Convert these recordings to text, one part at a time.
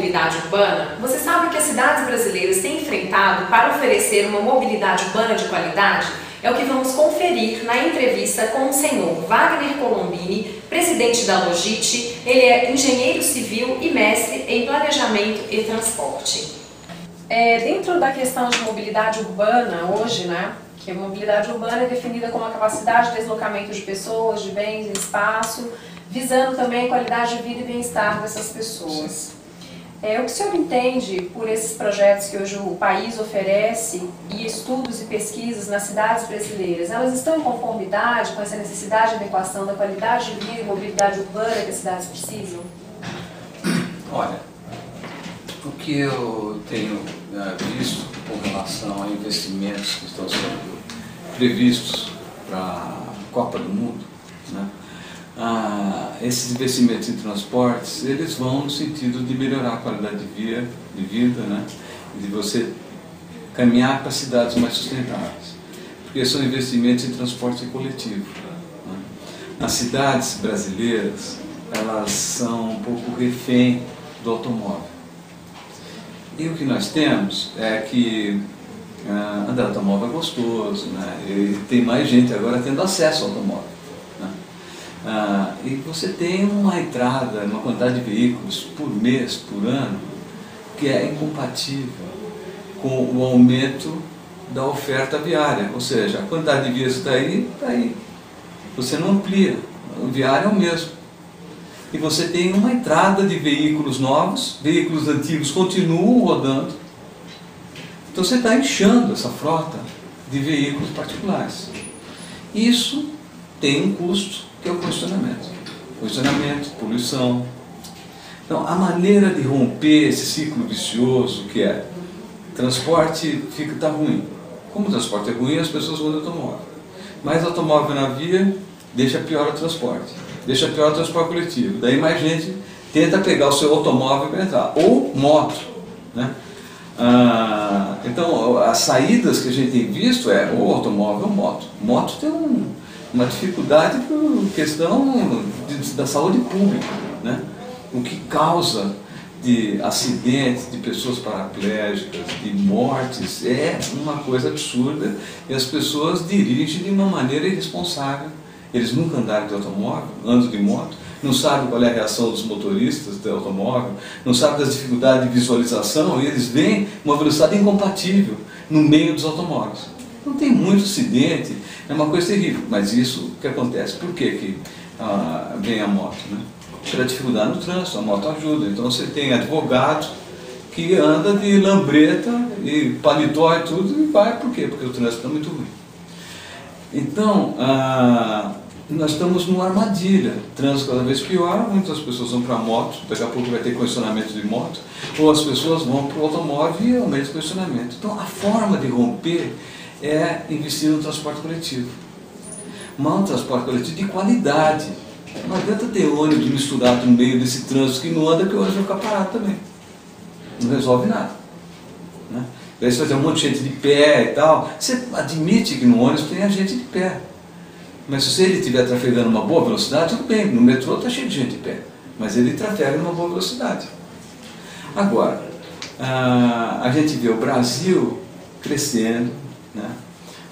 mobilidade urbana? Você sabe que as cidades brasileiras têm enfrentado para oferecer uma mobilidade urbana de qualidade? É o que vamos conferir na entrevista com o senhor Wagner Colombini, presidente da Logit. Ele é engenheiro civil e mestre em planejamento e transporte. Dentro da questão de mobilidade urbana hoje, que a mobilidade urbana é definida como a capacidade de deslocamento de pessoas, de bens e espaço, visando também a qualidade de vida e bem-estar dessas pessoas. O que o senhor entende por esses projetos que hoje o país oferece e estudos e pesquisas nas cidades brasileiras? Elas estão em conformidade com essa necessidade de adequação da qualidade de vida e mobilidade urbana que as cidades precisam? Olha, o que eu tenho visto com relação a investimentos que estão sendo previstos para a Copa do Mundo, esses investimentos em transportes, eles vão no sentido de melhorar a qualidade de vida, de você caminhar para cidades mais sustentáveis, porque são investimentos em transporte coletivo. As cidades brasileiras, elas são um pouco refém do automóvel. E o que nós temos é que andar de automóvel é gostoso, e tem mais gente agora tendo acesso ao automóvel. E você tem uma entrada, uma quantidade de veículos por mês, por ano, que é incompatível com o aumento da oferta viária. Ou seja, a quantidade de vias está aí. Você não amplia, o viário é o mesmo. E você tem uma entrada de veículos novos, veículos antigos continuam rodando. Então você está inchando essa frota de veículos particulares. Isso tem um custo, que é o congestionamento. Congestionamento, poluição. Então, a maneira de romper esse ciclo vicioso que é transporte está ruim. Como o transporte é ruim, as pessoas vão de automóvel. Mais automóvel na via, deixa pior o transporte. Deixa pior o transporte coletivo. Daí mais gente tenta pegar o seu automóvel para entrar. Ou moto. Então, as saídas que a gente tem visto é ou automóvel ou moto. Moto tem uma dificuldade por questão da saúde pública, O que causa de acidentes, de pessoas paraplégicas, de mortes, é uma coisa absurda e as pessoas dirigem de uma maneira irresponsável. Eles nunca andaram de automóvel, andam de moto, não sabem qual é a reação dos motoristas do automóvel, não sabem das dificuldades de visualização e eles veem uma velocidade incompatível no meio dos automóveis. Então tem muito acidente, é uma coisa terrível, mas isso que acontece. Por que vem a moto? Pela dificuldade no trânsito, a moto ajuda. Então você tem advogado que anda de lambreta e paletó e tudo e vai, por quê? Porque o trânsito está muito ruim. Então, nós estamos numa armadilha, trânsito cada vez pior, muitas pessoas vão para a moto, daqui a pouco vai ter congestionamento de moto, ou as pessoas vão para o automóvel e aumenta o congestionamento. Então a forma de romper é investir no transporte coletivo. Mas um transporte coletivo de qualidade. Não adianta ter ônibus misturado no meio desse trânsito que não anda, que o ônibus vai ficar parado também. Não resolve nada. Daí você vai ter um monte de gente de pé e tal. Você admite que no ônibus tem a gente de pé. Mas se ele estiver trafegando uma boa velocidade, tudo bem. No metrô está cheio de gente de pé. Mas ele trafega numa boa velocidade. Agora, a gente vê o Brasil crescendo,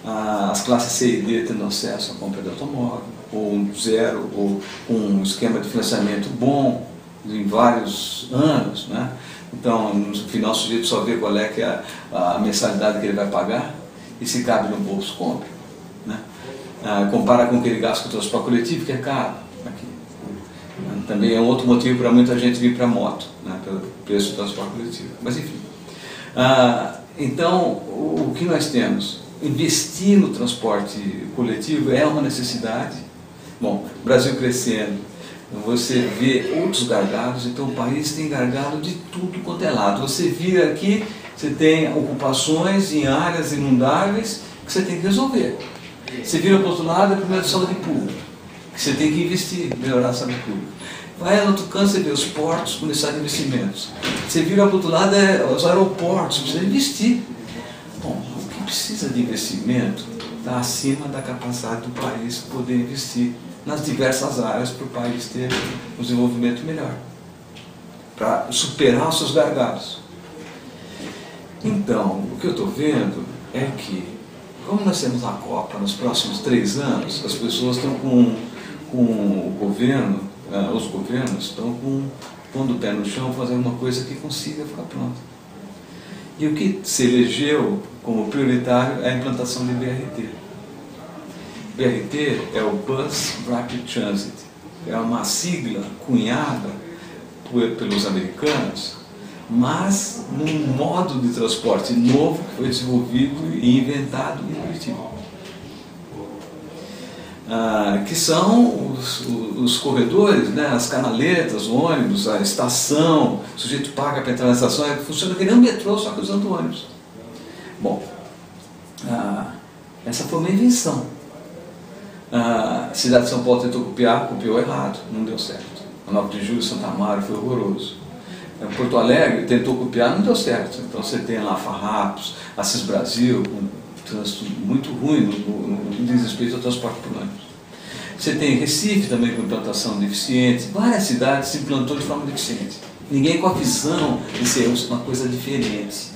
as classes C e D tendo acesso à compra de automóvel, ou zero, ou um esquema de financiamento bom em vários anos. Então, no final, o sujeito só vê qual é que é a mensalidade que ele vai pagar e se cabe no bolso, compra. Compara com o que ele gasta com o transporte coletivo, que é caro. Aqui. Também é um outro motivo para muita gente vir para a moto, pelo preço do transporte coletivo. Mas enfim. Então, o que nós temos? Investir no transporte coletivo é uma necessidade. Bom, o Brasil crescendo, você vê outros gargalos, então o país tem gargalo de tudo quanto é lado. Você vira aqui, você tem ocupações em áreas inundáveis que você tem que resolver. Você vira para o outro lado, é problema de saúde pública, que você tem que investir, melhorar a saúde pública. Vai no outro canto, você vê os portos com necessidade de investimentos. Você vira para o outro lado, é os aeroportos, precisa investir. Bom, o que precisa de investimento está acima da capacidade do país poder investir nas diversas áreas para o país ter um desenvolvimento melhor. para superar os seus gargalos. Então, o que eu estou vendo é que, como nós temos a Copa nos próximos 3 anos, as pessoas estão com o governo, os governos estão pondo o pé no chão, fazendo uma coisa que consiga ficar pronta. E o que se elegeu como prioritário é a implantação de BRT. BRT é o Bus Rapid Transit, é uma sigla cunhada pelos americanos, mas num modo de transporte novo que foi desenvolvido e inventado em Curitiba. Que são os corredores, né, as canaletas, o ônibus, a estação, o sujeito paga para entrar na estação, funciona que nem um metrô, só que usando o ônibus. Bom, essa foi uma invenção. A cidade de São Paulo tentou copiou errado, não deu certo. A 9 de Julho, Santa Amaro foi horroroso. Porto Alegre tentou copiar, não deu certo. Então você tem lá Farrapos, Assis Brasil, com trânsito muito ruim no diz respeito ao transporte por ônibus. Você tem Recife também com implantação deficiente, várias cidades se implantou de forma deficiente. Ninguém com a visão de ser uma coisa diferente.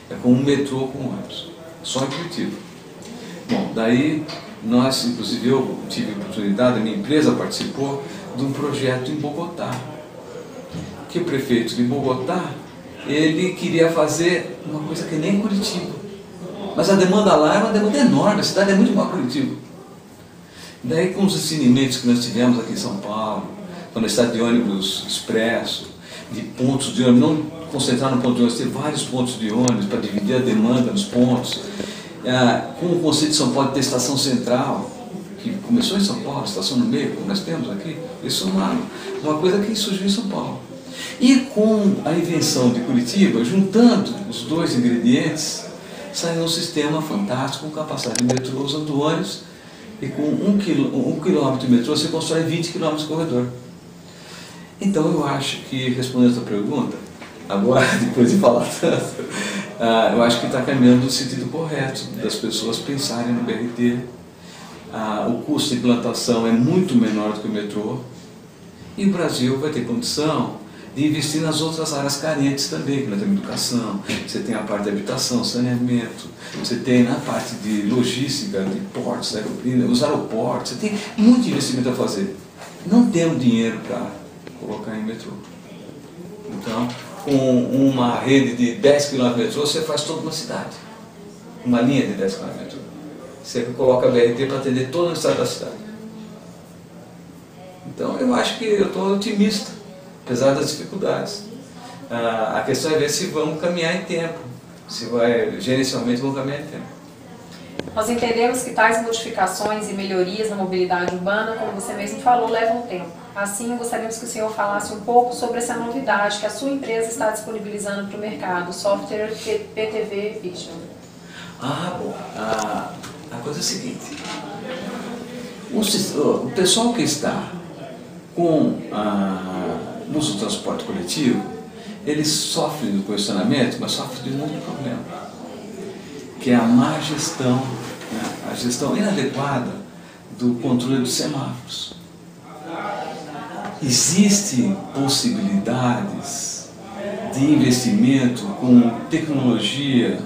É como um metrô com ônibus, só em Curitiba. Bom, daí nós, inclusive eu tive a oportunidade, a minha empresa participou de um projeto em Bogotá, que o prefeito de Bogotá, ele queria fazer uma coisa que nem Curitiba. Mas a demanda lá é uma demanda enorme, a cidade é muito maior que Curitiba. Daí com os ensinamentos que nós tivemos aqui em São Paulo, com a necessidade de ônibus expresso, de pontos de ônibus, não concentrar no ponto de ônibus, ter vários pontos de ônibus para dividir a demanda nos pontos, com o conceito de São Paulo de ter estação central, que começou em São Paulo, estação no meio, como nós temos aqui, isso é uma coisa que surgiu em São Paulo. E com a invenção de Curitiba, juntando os dois ingredientes, saiu um sistema fantástico, com capacidade de metrô usando ônibus, e com 1 quilômetro de metrô você constrói 20 quilômetros de corredor. Então eu acho que, respondendo a sua pergunta, agora, depois de falar tanto, eu acho que está caminhando no sentido correto, das pessoas pensarem no BRT. O custo de implantação é muito menor do que o metrô, e o Brasil vai ter condição de investir nas outras áreas carentes também, que nós temos educação, você tem a parte de habitação, saneamento, você tem na parte de logística, de portos, os aeroportos, você tem muito investimento a fazer. Não temos dinheiro para colocar em metrô. Então, com uma rede de 10 km de metrô, você faz toda uma cidade. Uma linha de 10 km de metrô. Você coloca a BRT para atender toda a cidade da cidade. Então, eu acho que eu estou otimista, apesar das dificuldades. A questão é ver se vamos caminhar em tempo, gerencialmente vamos caminhar em tempo. Nós entendemos que tais modificações e melhorias na mobilidade urbana, como você mesmo falou, levam tempo. Assim, gostaríamos que o senhor falasse um pouco sobre essa novidade que a sua empresa está disponibilizando para o mercado, o software PTV Vision. Bom, a coisa é a seguinte, o pessoal que está com o uso do transporte coletivo, eles sofrem do congestionamento, mas sofrem de um outro problema, que é a má gestão, né? A gestão inadequada do controle dos semáforos. Existem possibilidades de investimento com tecnologia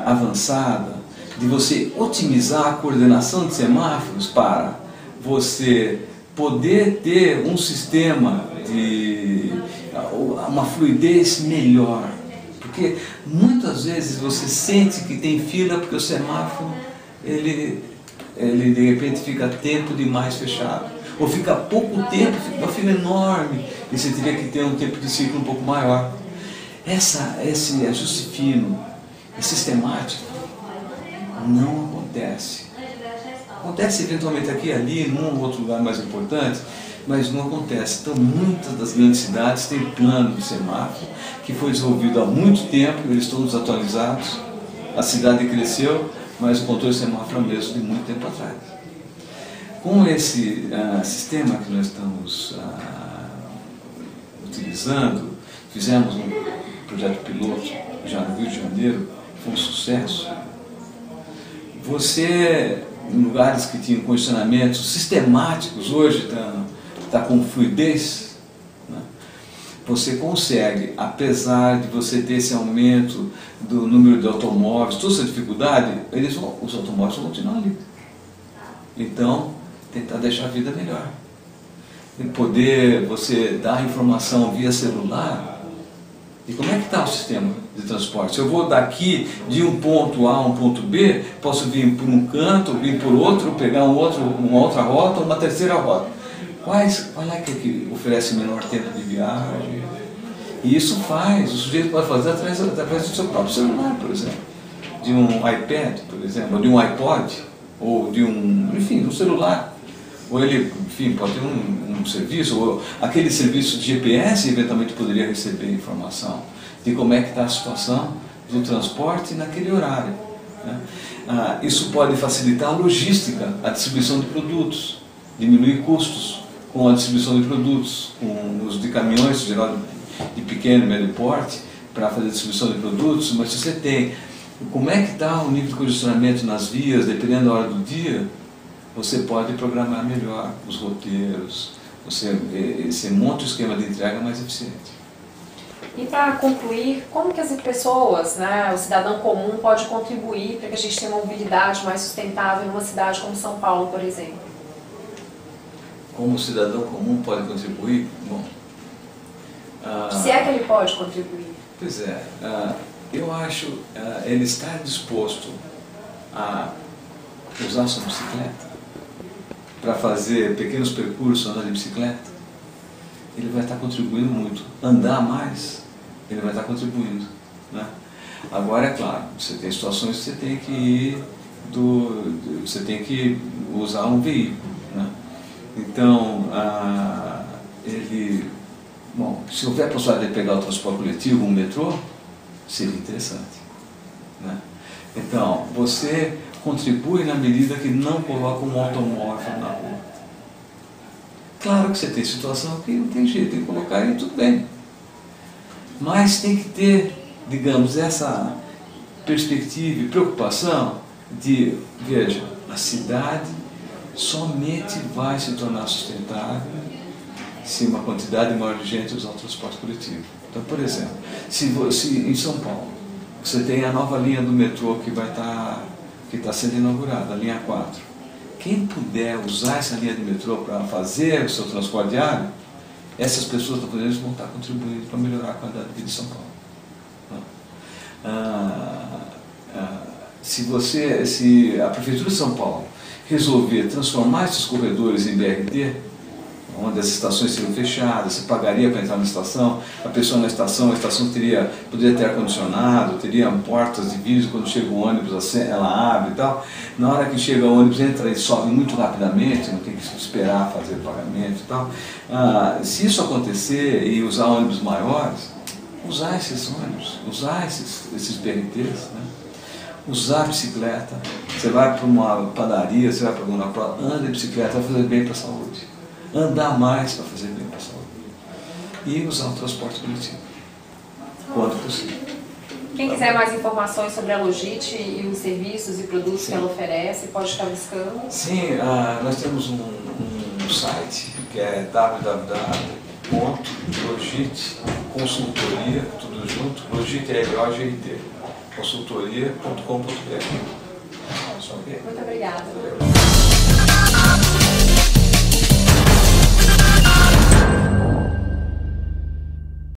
avançada, de você otimizar a coordenação de semáforos para você poder ter um sistema de uma fluidez melhor. Porque muitas vezes você sente que tem fila porque o semáforo ele de repente fica tempo demais fechado, ou fica pouco tempo, fica uma fila enorme e você teria que ter um tempo de ciclo um pouco maior. Esse ajuste fino e sistemático não acontece. Acontece eventualmente aqui e ali, num ou outro lugar mais importante, mas não acontece. Então, muitas das grandes cidades têm plano de semáforo que foi desenvolvido há muito tempo, eles estão desatualizados. A cidade cresceu, mas o controle de semáforo é o mesmo de muito tempo atrás. Com esse sistema que nós estamos utilizando, fizemos um projeto piloto já no Rio de Janeiro, foi um sucesso. Você, em lugares que tinham condicionamentos sistemáticos, hoje está com fluidez, né? você consegue, apesar de você ter esse aumento do número de automóveis, toda essa dificuldade, os automóveis vão continuar ali. Então, tentar deixar a vida melhor. E poder você dar informação via celular. E como é que está o sistema de transporte? Se eu vou daqui de um ponto A a um ponto B, posso vir por um canto, vir por outro, pegar uma outra rota, uma terceira rota. Qual é que oferece menor tempo de viagem? E isso o sujeito pode fazer através do seu próprio celular, por exemplo. De um iPad, por exemplo, ou de um iPod, ou de um celular. Ou ele, enfim, pode ter um serviço, ou aquele serviço de GPS eventualmente poderia receber informação de como é que está a situação do transporte naquele horário. Né? Isso pode facilitar a logística, a distribuição de produtos, diminuir custos com a distribuição de produtos, com o uso de caminhões, geral de pequeno e médio porte, para fazer a distribuição de produtos, mas se você tem como é que está o nível de congestionamento nas vias, dependendo da hora do dia, você pode programar melhor os roteiros, você monta o esquema de entrega mais eficiente. E para concluir, como que as pessoas, né, o cidadão comum pode contribuir para que a gente tenha uma mobilidade mais sustentável em uma cidade como São Paulo, por exemplo? Como o cidadão comum pode contribuir? Bom, se é que ele pode contribuir. Pois é, eu acho ele estar disposto a usar sua bicicleta para fazer pequenos percursos andando de bicicleta, ele vai estar contribuindo muito. Andar mais, ele vai estar contribuindo. Né? Agora, é claro, você tem situações que você tem que ir você tem que usar um veículo. Né? Então, bom, se houver a possibilidade de pegar o transporte coletivo, um metrô, seria interessante. Né? Então, você contribui na medida que não coloca um automóvel na rua. Claro que você tem situação que não tem jeito, tem que colocar e tudo bem. Mas tem que ter, digamos, essa perspectiva e preocupação de, veja, a cidade somente vai se tornar sustentável se uma quantidade maior de gente usar o transporte coletivo. Então, por exemplo, se em São Paulo você tem a nova linha do metrô que está sendo inaugurada, a linha 4. Quem puder usar essa linha de metrô para fazer o seu transporte diário, essas pessoas vão estar contribuindo para melhorar a qualidade de vida de São Paulo. Se a Prefeitura de São Paulo resolver transformar esses corredores em BRT, onde as estações seriam fechadas, você pagaria para entrar na estação, a pessoa na estação, a estação poderia ter ar-condicionado, teria portas de vidro, quando chega o ônibus ela abre e tal. Na hora que chega o ônibus entra e sobe muito rapidamente, não tem que esperar fazer o pagamento e tal. Se isso acontecer e usar ônibus maiores, usar esses ônibus, usar esses BRTs, né? Usar a bicicleta, você vai para uma padaria, você vai para alguma prova, anda de bicicleta, vai fazer bem para a saúde. Andar mais para fazer bem para a saúde. E usar o transporte coletivo, quando possível. Quem quiser mais informações sobre a Logit e os serviços e produtos que ela oferece, pode estar buscando? Sim, nós temos um site que é www.logit.consultoria, tudo junto, Logit é L-O-G-I-T, consultoria.com.br. Muito obrigada.